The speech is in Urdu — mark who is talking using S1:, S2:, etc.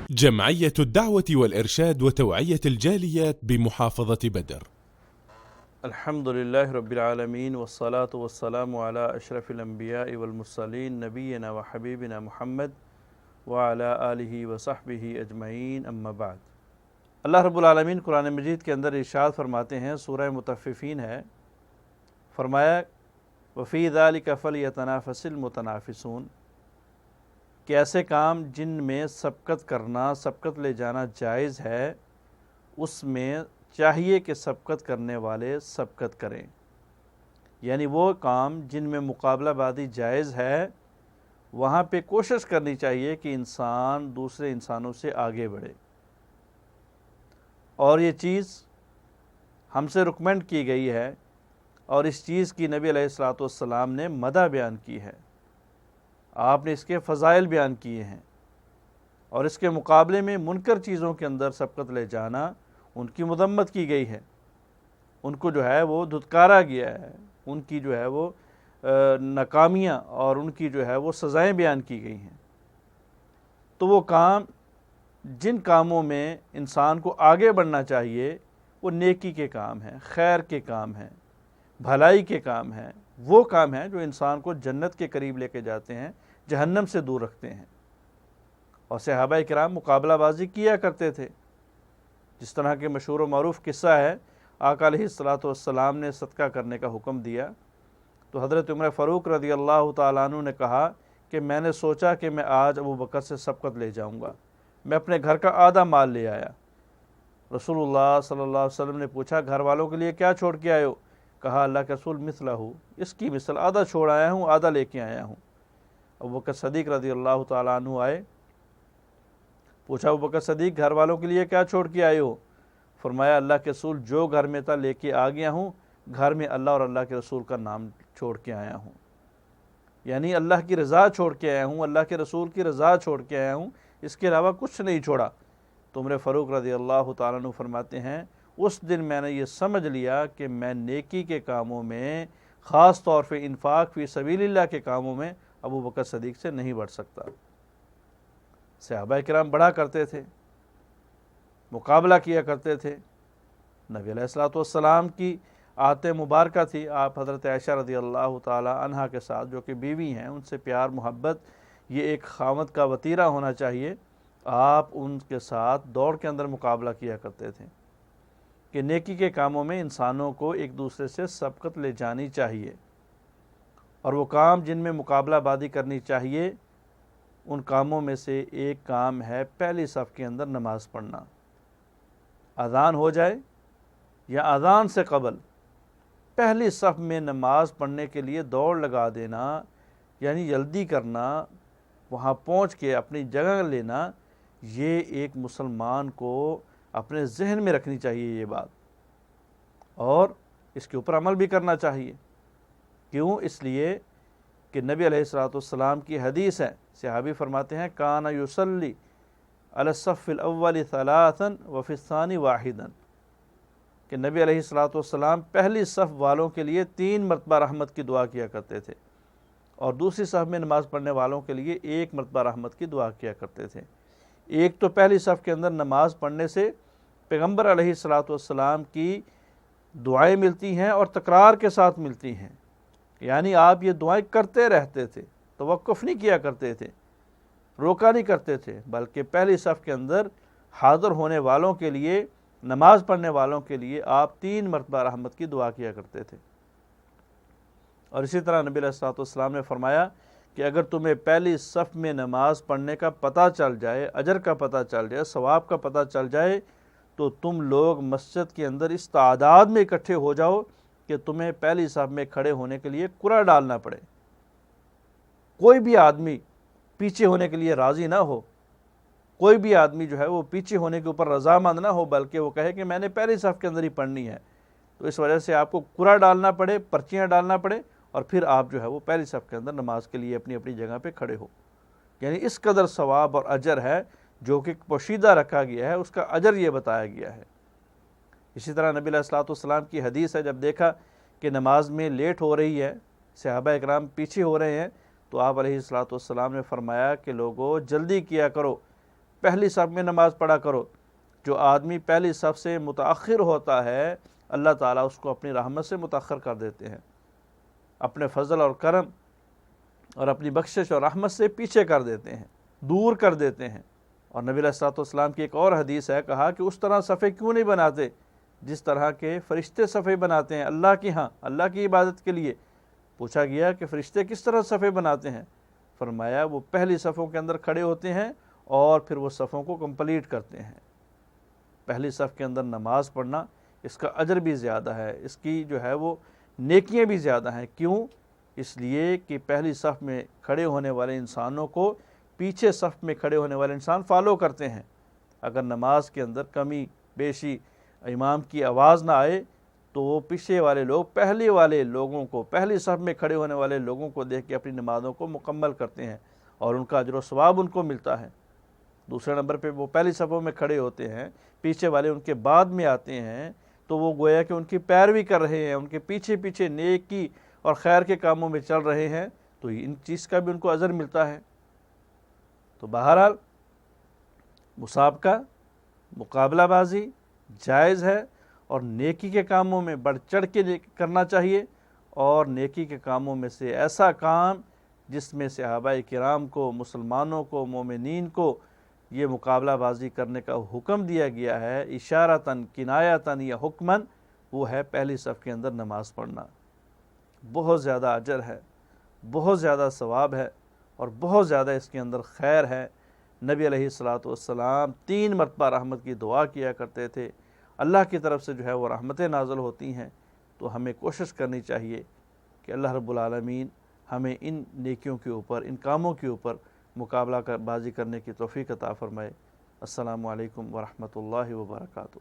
S1: جمعية الدعوة والإرشاد وتوعية الجاليات بمحافظة بدر.
S2: الحمد لله رب العالمين والصلاة والسلام على أشرف الأنبياء والمرسلين نبينا وحبيبنا محمد وعلى آلہ وصحبہ اجمعین اما بعد۔ اللہ رب العالمین قرآن مجید کے اندر ارشاد فرماتے ہیں، سورہ مطففین ہے، فرمایا وَفِي ذَلِكَ فَلْيَتَنَافَسِ الْمُتَنَافِسُونَ، کہ ایسے کام جن میں سبقت کرنا، سبقت لے جانا جائز ہے، اس میں چاہیے کہ سبقت کرنے والے سبقت کریں۔ یعنی وہ کام جن میں مقابلہ بازی جائز ہے، وہاں پہ کوشش کرنی چاہیے کہ انسان دوسرے انسانوں سے آگے بڑھے، اور یہ چیز ہم سے ریکمینڈ کی گئی ہے، اور اس چیز کی نبی علیہ الصلوۃ والسلام نے مدح بیان کی ہے، آپ نے اس کے فضائل بیان کیے ہیں، اور اس کے مقابلے میں منکر چیزوں کے اندر سبقت لے جانا ان کی مذمت کی گئی ہے، ان کو جو ہے وہ دھتکارا گیا ہے، ان کی جو ہے وہ ناکامیاں اور ان کی جو ہے وہ سزائیں بیان کی گئی ہیں۔ تو وہ کام جن کاموں میں انسان کو آگے بڑھنا چاہیے وہ نیکی کے کام ہیں، خیر کے کام ہیں، بھلائی کے کام ہیں، وہ کام ہیں جو انسان کو جنت کے قریب لے کے جاتے ہیں، جہنم سے دور رکھتے ہیں۔ اور صحابہ کرام مقابلہ بازی کیا کرتے تھے، جس طرح کے مشہور و معروف قصہ ہے، آقا علیہ الصلوۃ والسلام نے صدقہ کرنے کا حکم دیا تو حضرت عمر فاروق رضی اللہ تعالیٰ عنہ نے کہا کہ میں نے سوچا کہ میں آج ابو بکر سے سبقت لے جاؤں گا، میں اپنے گھر کا آدھا مال لے آیا۔ رسول اللہ صلی اللہ علیہ وسلم نے پوچھا گھر والوں کے لیے کیا چھوڑ کے آئے ہو؟ کہا اللہ کے رسول مثلہ، اس کی مثل، آدھا چھوڑ آیا ہوں، آدھا لے کے آیا ہوں۔ ابو بکر صدیق رضی اللہ تعالیٰ عنہ آئے، پوچھا ابو بکر صدیق گھر والوں کے لیے کیا چھوڑ کے آئے ہو؟ فرمایا اللہ کے رسول جو گھر میں تھا لے کے آ گیا ہوں، گھر میں اللہ اور اللہ کے رسول کا نام چھوڑ کے آیا ہوں، یعنی اللہ کی رضا چھوڑ کے آیا ہوں، اللہ کے رسول کی رضا چھوڑ کے آیا ہوں، اس کے علاوہ کچھ نہیں چھوڑا۔ تو عمر فاروق رضی اللہ تعالیٰ عنہ فرماتے ہیں اس دن میں نے یہ سمجھ لیا کہ میں نیکی کے کاموں میں، خاص طور پہ انفاق فی سبیل اللہ کے کاموں میں ابو بکر صدیق سے نہیں بڑھ سکتا۔ صحابہ کرام بڑھا کرتے تھے، مقابلہ کیا کرتے تھے۔ نبی علیہ الصلوۃ والسلام کی عادت مبارکہ تھی، آپ حضرت عائشہ رضی اللہ تعالی عنہا کے ساتھ جو کہ بیوی ہیں، ان سے پیار محبت، یہ ایک خاوند کا وتیرہ ہونا چاہیے، آپ ان کے ساتھ دوڑ کے اندر مقابلہ کیا کرتے تھے کہ نیکی کے کاموں میں انسانوں کو ایک دوسرے سے سبقت لے جانی چاہیے، اور وہ کام جن میں مقابلہ بازی کرنی چاہیے ان کاموں میں سے ایک کام ہے پہلی صف کے اندر نماز پڑھنا۔ اذان ہو جائے یا اذان سے قبل پہلی صف میں نماز پڑھنے کے لیے دوڑ لگا دینا، یعنی جلدی کرنا، وہاں پہنچ کے اپنی جگہ لینا، یہ ایک مسلمان کو اپنے ذہن میں رکھنی چاہیے یہ بات، اور اس کے اوپر عمل بھی کرنا چاہیے۔ کیوں؟ اس لیے کہ نبی علیہ الصلوۃ والسلام کی حدیث ہے، صحابی فرماتے ہیں کان یصلی علی الصف الاول ثلاثا وفی الثانی واحدا، کہ نبی علیہ الصلوۃ والسلام پہلی صف والوں کے لیے 3 مرتبہ رحمت کی دعا کیا کرتے تھے، اور دوسری صف میں نماز پڑھنے والوں کے لیے 1 مرتبہ رحمت کی دعا کیا کرتے تھے۔ ایک تو پہلی صف کے اندر نماز پڑھنے سے پیغمبر علیہ الصلوۃ والسلام کی دعائیں ملتی ہیں اور تکرار کے ساتھ ملتی ہیں، یعنی آپ یہ دعائیں کرتے رہتے تھے، توقف نہیں کیا کرتے تھے، روکا نہیں کرتے تھے، بلکہ پہلی صف کے اندر حاضر ہونے والوں کے لیے، نماز پڑھنے والوں کے لیے آپ 3 مرتبہ رحمت کی دعا کیا کرتے تھے۔ اور اسی طرح نبی علیہ الصلوۃ والسلام نے فرمایا کہ اگر تمہیں پہلی صف میں نماز پڑھنے کا پتہ چل جائے، اجر کا پتہ چل جائے، ثواب کا پتہ چل جائے، تو تم لوگ مسجد کے اندر اس تعداد میں اکٹھے ہو جاؤ کہ تمہیں پہلی صف میں کھڑے ہونے کے لیے کرہ ڈالنا پڑے، کوئی بھی آدمی پیچھے ہونے کے لیے راضی نہ ہو، کوئی بھی آدمی جو ہے وہ پیچھے ہونے کے اوپر رضامند نہ ہو، بلکہ وہ کہے کہ میں نے پہلی صف کے اندر ہی پڑھنی ہے۔ تو اس وجہ سے آپ کو کرہ ڈالنا پڑے، پرچیاں ڈالنا پڑے، اور پھر آپ جو ہے وہ پہلی صف کے اندر نماز کے لیے اپنی اپنی جگہ پہ کھڑے ہو، یعنی اس قدر ثواب اور اجر ہے جو کہ پوشیدہ رکھا گیا ہے، اس کا اجر یہ بتایا گیا ہے۔ اسی طرح نبی علیہ الصلوۃ والسلام کی حدیث ہے، جب دیکھا کہ نماز میں لیٹ ہو رہی ہے، صحابہ اکرام پیچھے ہو رہے ہیں، تو آپ علیہ الصلوۃ والسلام نے فرمایا کہ لوگوں جلدی کیا کرو، پہلی صف میں نماز پڑھا کرو۔ جو آدمی پہلی صف سے متاخر ہوتا ہے اللہ تعالیٰ اس کو اپنی رحمت سے متاخر کر دیتے ہیں، اپنے فضل اور کرم اور اپنی بخشش اور رحمت سے پیچھے کر دیتے ہیں، دور کر دیتے ہیں۔ اور نبی علیہ الصلوۃ والسلام کی ایک اور حدیث ہے، کہا کہ اس طرح صفے کیوں نہیں بناتے جس طرح کے فرشتے صفے بناتے ہیں اللہ کی ہاں، اللہ کی عبادت کے لیے۔ پوچھا گیا کہ فرشتے کس طرح صفے بناتے ہیں؟ فرمایا وہ پہلی صفوں کے اندر کھڑے ہوتے ہیں اور پھر وہ صفوں کو کمپلیٹ کرتے ہیں۔ پہلی صف کے اندر نماز پڑھنا اس کا اجر بھی زیادہ ہے، اس کی جو ہے وہ نیکیاں بھی زیادہ ہیں۔ کیوں؟ اس لیے کہ پہلی صف میں کھڑے ہونے والے انسانوں کو پیچھے صف میں کھڑے ہونے والے انسان فالو کرتے ہیں۔ اگر نماز کے اندر کمی بیشی امام کی آواز نہ آئے تو وہ پیچھے والے لوگ پہلے والے لوگوں کو، پہلی صف میں کھڑے ہونے والے لوگوں کو دیکھ کے اپنی نمازوں کو مکمل کرتے ہیں اور ان کا اجر و ثواب ان کو ملتا ہے۔ دوسرے نمبر پہ وہ پہلی صفوں میں کھڑے ہوتے ہیں، پیچھے والے ان کے بعد میں آتے ہیں تو وہ گویا کہ ان کی پیروی کر رہے ہیں، ان کے پیچھے پیچھے نیکی اور خیر کے کاموں میں چل رہے ہیں، تو ان چیز کا بھی ان کو اجر ملتا ہے۔ تو بہرحال مسابقہ، مقابلہ بازی جائز ہے اور نیکی کے کاموں میں بڑھ چڑھ کے کرنا چاہیے، اور نیکی کے کاموں میں سے ایسا کام جس میں صحابہ کرام کو، مسلمانوں کو، مومنین کو یہ مقابلہ بازی کرنے کا حکم دیا گیا ہے اشارتاً کنایتاً یا حکماً، وہ ہے پہلی صف کے اندر نماز پڑھنا۔ بہت زیادہ اجر ہے، بہت زیادہ ثواب ہے اور بہت زیادہ اس کے اندر خیر ہے۔ نبی علیہ الصلوۃ والسلام 3 مرتبہ رحمت کی دعا کیا کرتے تھے، اللہ کی طرف سے جو ہے وہ رحمتیں نازل ہوتی ہیں۔ تو ہمیں کوشش کرنی چاہیے کہ اللہ رب العالمین ہمیں ان نیکیوں کے اوپر، ان کاموں کے اوپر مقابلہ بازی کرنے کی توفیق عطا فرمائے۔ السلام علیکم ورحمۃ اللہ وبرکاتہ۔